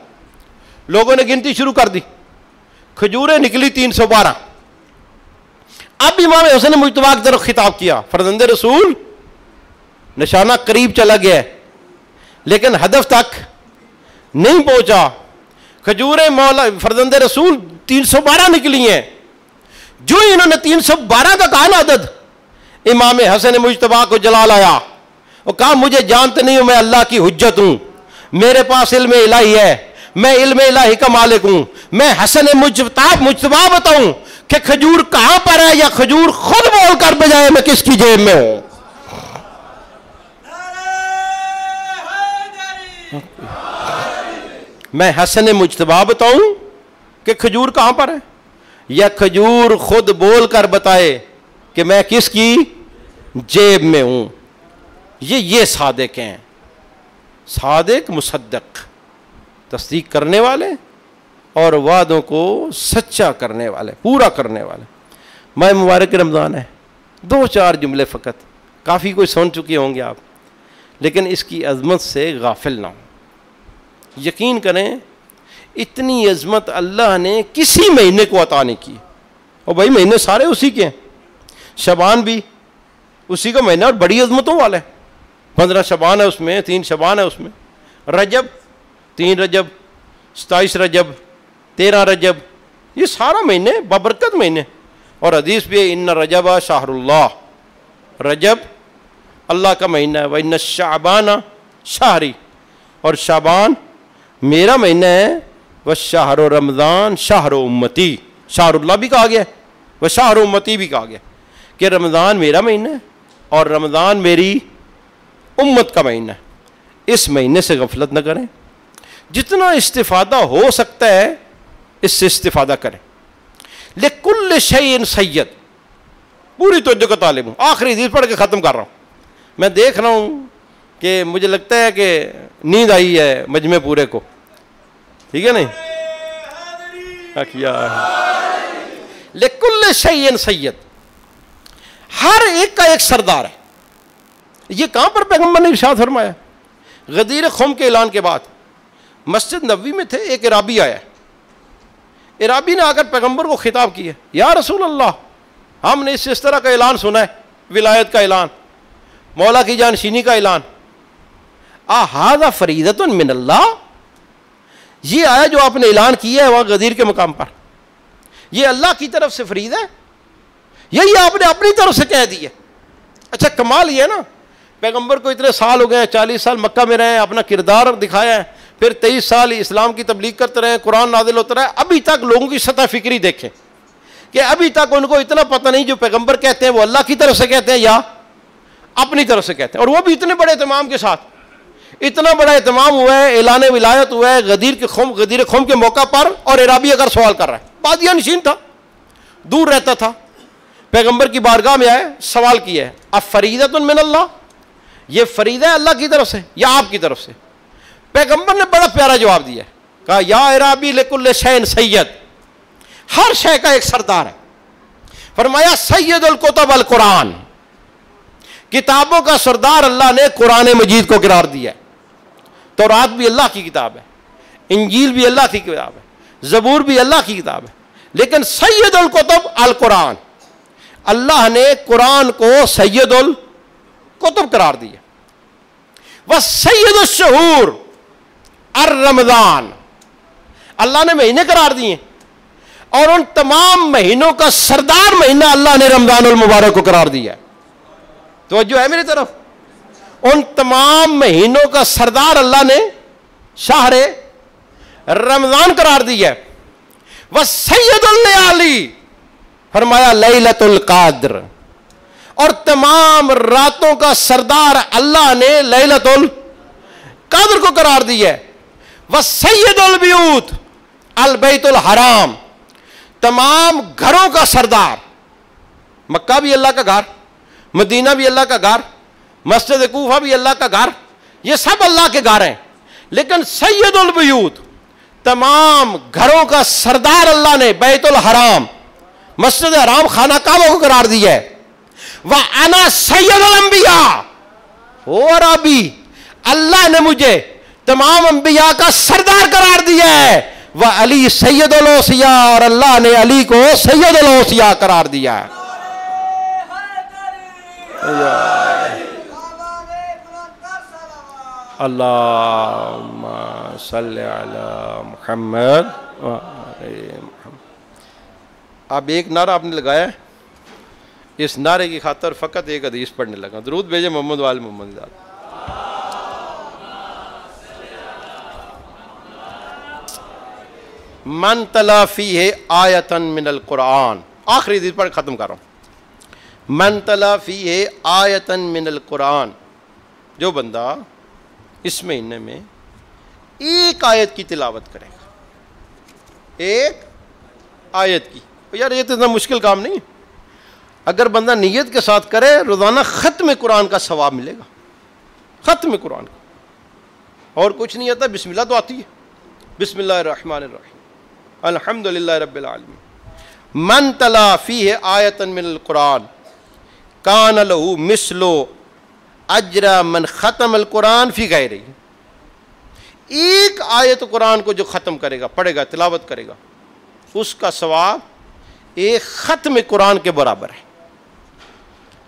A: لوگوں نے گنتی شروع کر دی، کھجوریں نکلی 312۔ اب امام حسن مجتبیٰ کی طرف خطاب کیا، فرزند رسول نشانہ قریب چلا گیا ہے لیکن ہدف تک نہیں پہنچا، کھجوریں مولا فرزند رسول 312 نکلی ہیں۔ جو ہی انہوں نے 312 کا کہا نا عدد، امام حسن مجتبیٰ کو جلال آیا، وہ کہا مجھے جانتے نہیں ہوں، میں اللہ کی حجت ہوں، میرے پاس علم الہی ہے، میں علم الہی کا مالک ہوں، میں حسن مجتبیٰ بتاؤں کہ کھجور کہاں پر ہے، یا کھجور خود بول کر بجائے میں کس کی جیب میں ہوں؟ میں حسن مجتبیٰ بتاؤں کہ کھجور کہاں پر ہے، یا کھجور خود بول کر بتائے کہ میں کس کی جیب میں ہوں؟ یہ صادق ہیں، صادق مصدق، تصدیق کرنے والے اور وعدوں کو سچا کرنے والے، پورا کرنے والے۔ ماہ مبارک رمضان ہے، 2-4 جملے فقط، کافی کوئی سن چکے ہوں گے آپ، لیکن اس کی عظمت سے غافل نہ ہوں۔ یقین کریں اتنی عظمت اللہ نے کسی مہینے کو عطا نہیں کی، اور بھائی مہینے سارے اسی کے ہیں، شعبان بھی اسی کا مہینہ اور بڑی عظمتوں والا ہے، 15 شعبان ہے اس میں، 3 شعبان ہے اس میں، رجب 3 رجب، 27 رجب، 13 رجب، یہ سارا مہینے بابرکت مہینے. اور حدیث بھی ہے ان رجب شہر اللہ, رجب اللہ کا مہینہ ہے. وَإِنَّ الشَّعْبَانَ شہری, اور شعبان میرا مہینہ ہے. وَالشَّهْرُ رمضان شہر امتی, شہر اللہ بھی کہا گیا ہے, وشہر امتی بھی کہا گیا کہ رمضان میرا مہینہ ہے اور رمضان میری امت کا مہینہ ہے. اس مہینے سے غفلت نہ کریں, جتنا استفادہ ہو سکتا ہے اس سے استفادہ کریں. لِكُلِّ شَيْءٍ سید, پوری توجہ کا طالب ہوں, آخری حدیث پڑھ کے ختم کر رہا ہوں. میں دیکھ رہا ہوں کہ مجھے لگتا ہے کہ نیند آئی ہے مجمع پورے کو, ٹھیک ہے نہیں؟ لِكُلِّ شَيْءٍ سید, ہر ایک کا ایک سردار ہے. یہ کہاں پر پیغمبر نے ارشاد فرمایا؟ غدیر خم کے اعلان کے بعد مسجد نبوی میں تھے, ایک عرابی آیا. عرابی نے آ کر پیغمبر کو خطاب کیا, یا رسول اللہ, ہم نے اس طرح کا اعلان سنا ہے, ولایت کا اعلان, مولا کی جانشینی کا اعلان. اہذا فریضۃ من اللہ, یہ آیا جو آپ نے اعلان کیا ہے وہاں غدیر کے مقام پر, یہ اللہ کی طرف سے فریض ہے, یہی آپ نے اپنی طرف سے کہہ دی ہے. اچھا کمال یہ ہے نا, پیغمبر کو اتنے سال ہو گئے, 40 سال مکہ میں رہے, اپنا کردار دکھایا ہے, پھر 23 سال اسلام کی تبلیغ کرتے رہے, قرآن نازل ہوتا رہا, ابھی تک لوگوں کی سطح فکری دیکھیں کہ ابھی تک ان کو اتنا پتہ نہیں جو پیغمبر کہتے ہیں وہ اللہ کی طرف سے کہتے ہیں یا اپنی طرف سے کہتے ہیں. اور وہ بھی اتنے بڑے اہتمام کے ساتھ. اتنا بڑا اہتمام ہوا ہے, اعلان ولایت ہوا ہے غدیر خم کے موقع پر, اور عرابی اگر سوال کر رہا ہے, بادیہ نشین تھا, دور رہتا تھا, پیغمبر کی بارگاہ میں آئے, سوال کیا ہے افریضۃ من اللہ, یہ فریضہ ہے اللہ کی طرف سے یا آپ کی طرف سے؟ پیغمبر نے بڑا پیارا جواب دیا, کہا یا عرابی لکل شیء سید, ہر شے کا ایک سردار ہے. فرمایا سید الکتب القرآن, کتابوں کا سردار اللہ نے قرآن مجید کو قرار دیا ہے. تورات بھی اللہ کی کتاب ہے, انجیل بھی اللہ کی کتاب ہے, زبور بھی اللہ کی کتاب ہے, لیکن سید الکتب القرآن, اللہ نے قرآن کو سید الکتب قرار دیا. وسید الشہور الرمضان, اللہ نے مہینے قرار دیے, اور ان تمام مہینوں کا سردار مہینہ اللہ نے رمضان المبارک کو قرار دیا. توجہ ہے میری طرف؟ ان تمام مہینوں کا سردار اللہ نے شہر رمضان قرار دیا. وسید اللیالی, فرمایا لیلۃ القدر, اور تمام راتوں کا سردار اللہ نے لیلۃ القدر کو قرار دیا. وسید البیوت البیت الحرام, تمام گھروں کا سردار, مکہ بھی اللہ کا گھر, مدینہ بھی اللہ کا گھر, مسجد کوفہ بھی اللہ کا گھر, یہ سب اللہ کے گھر ہیں, لیکن سید البیوت, تمام گھروں کا سردار اللہ نے بیت الحرام, مسجد حرام, خانہ کعبہ کو قرار دیا ہے. وَأَنَا سَيِّدُ الْأَنْبِيَاءِ, اور ابھی اللہ نے مجھے تمام انبیاء کا سردار قرار دیا ہے. وَعَلِي سَيِّدُ الْأَوْصِيَاءِ, اور اللہ نے علی کو سید الاوصیاء قرار دیا ہے. اللہم صلی علی محمد. اب ایک نعرہ آپ نے لگایا ہے, اس نعرے کی خاطر فقط ایک حدیث پڑھنے لگا. درود بھیجے محمد وآل محمد. من تلا فیہ آیتا من القرآن, آخری حدیث پڑھ ختم کر رہا ہوں. من تلا فیہ آیتا من القرآن, جو بندہ اس مہینے میں ایک آیت کی تلاوت کرے گا, ایک آیت کی. یار یہ تو اتنا مشکل کام نہیں ہے. اگر بندہ نیت کے ساتھ کرے, روزانہ ختم قرآن کا ثواب ملے گا, ختم قرآن کا. اور کچھ نہیں آتا, بسم اللہ تو آتی ہے. بسم اللہ الرحمن الرحیم, الحمدللہ رب العالمین. من تلا فیہ آیتا من القرآن کان لہ مثل اجر من ختم القرآن فی غیرہ. ایک آیت قرآن کو جو ختم کرے گا, پڑھے گا, تلاوت کرے گا, اس کا ثواب ایک ختم قرآن کے برابر ہے.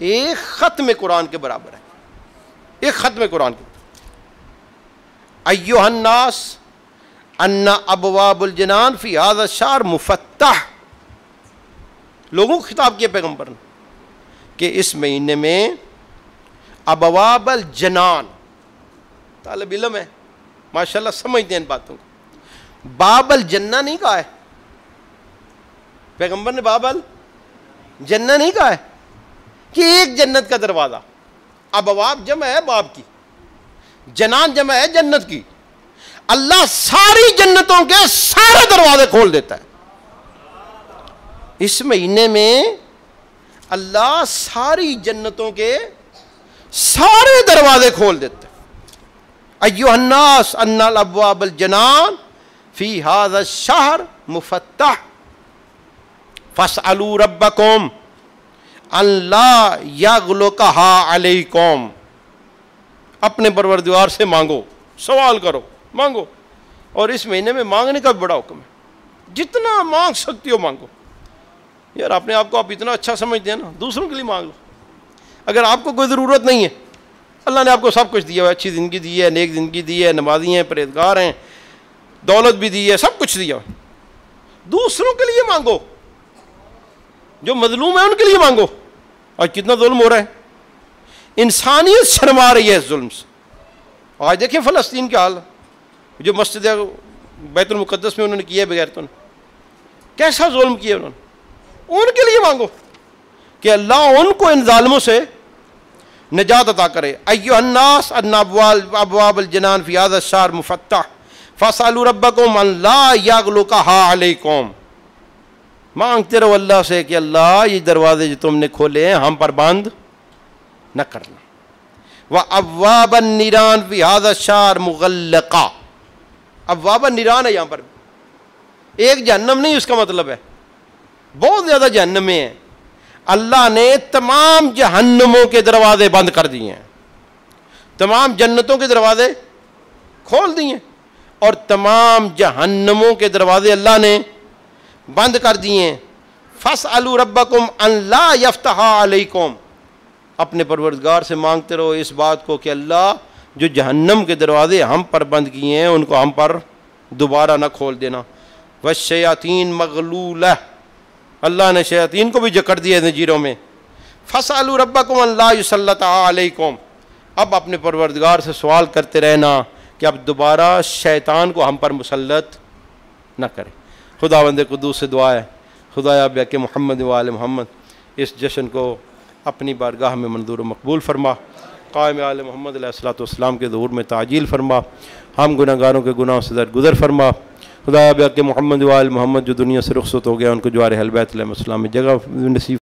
A: ایک ختم قرآن کے برابر ہے, ایک ختم قرآن کے. ایھا الناس ان ابواب الجنان فی ھذا الشہر مفتح، لوگوں کو خطاب کیا پیغمبر نے کہ اس مہینے میں ابواب الجنان، طالب علم ہے ماشاءاللہ سمجھتے ہیں ان باتوں کو، باب الجنہ نہیں کہا ہے پیغمبر نے، باب الجنہ نہیں کہا ہے کہ ایک جنت کا دروازہ، ابواب جمع ہے باب کی، جنان جمع ہے جنت کی، اللہ ساری جنتوں کے سارے دروازے کھول دیتا ہے اس مہینے میں، اللہ ساری جنتوں کے سارے دروازے کھول دیتے ہیں۔ ایھا الناس ان الابواب الجنان فی ھذا الشہر مفتح فاسألوا ربکم ان لا یغلقھا علیکم، اپنے پروردگار سے مانگو، سوال کرو، مانگو، اور اس مہینے میں مانگنے کا بھی بڑا حکم ہے، جتنا مانگ سکتی ہو مانگو۔ یار اپنے آپ کو آپ اتنا اچھا سمجھتے ہیں نا، دوسروں کے لیے مانگ لو۔ اگر آپ کو کوئی ضرورت نہیں ہے، اللہ نے آپ کو سب کچھ دیا ہے، اچھی زندگی دی ہے، نیک زندگی دی ہے، نمازی ہیں، پرہیزگار ہیں، دولت بھی دی ہے، سب کچھ دیا ہے، دوسروں کے لیے مانگو، جو مظلوم ہیں ان کے لیے مانگو۔ اور کتنا ظلم ہو رہا ہے، انسانیت شرما رہی ہے اس ظلم سے۔ آج دیکھیں فلسطین کا حال، جو مسجد بیت المقدس میں انہوں نے کیا بغیر تو کیسا ظلم کیا انہوں نے، ان کے لیے مانگو کہ اللہ ان کو ان ظالموں سے نجات عطا کرے۔ ایھا الناس ان ابواب الجنان فی ھذا الشہر مفتح فاسألوا ربکم ان لا یغلقھا علیکم، مانگتے رہو اللہ سے کہ اللہ یہ دروازے جو تم نے کھولے ہیں ہم پر بند نہ کرنا۔ وابواب النیران فی ھذا الشہر مغلقہ، ابواب النیران ہے یہاں پر، ایک جہنم نہیں اس کا مطلب ہے، بہت زیادہ جہنمیں ہیں، اللہ نے تمام جہنموں کے دروازے بند کر دیے ہیں، تمام جنتوں کے دروازے کھول دیے اور تمام جہنموں کے دروازے اللہ نے بند کر دیے ہیں۔ فاسألوا ربکم ان لا یفتح علیکم، اپنے پروردگار سے مانگتے رہو اس بات کو کہ اللہ جو جہنم کے دروازے ہم پر بند کیے ہیں ان کو ہم پر دوبارہ نہ کھول دینا۔ والشیاطین مغلولہ، اللہ نے شیاطین کو بھی جکڑ دیا زنجیروں میں۔ فاسألوا ربکم ان لا یسلط علیکم، اب اپنے پروردگار سے سوال کرتے رہنا کہ اب دوبارہ شیطان کو ہم پر مسلط نہ کرے۔ خداوند قدوس سے دعا ہے، خدایا بحق محمد و آل محمد اس جشن کو اپنی بارگاہ میں منظور و مقبول فرما، قائم آل محمد علیہ الصلوۃ والسلام کے ظہور میں تعجیل فرما، ہم گناہ گاروں کے گناہوں سے درگزر فرما۔ خدایا بحق محمد و آل محمد جو دنیا سے رخصت ہو گیا ان کو جوار اہل بیت علیہ السلام میں جگہ نصیب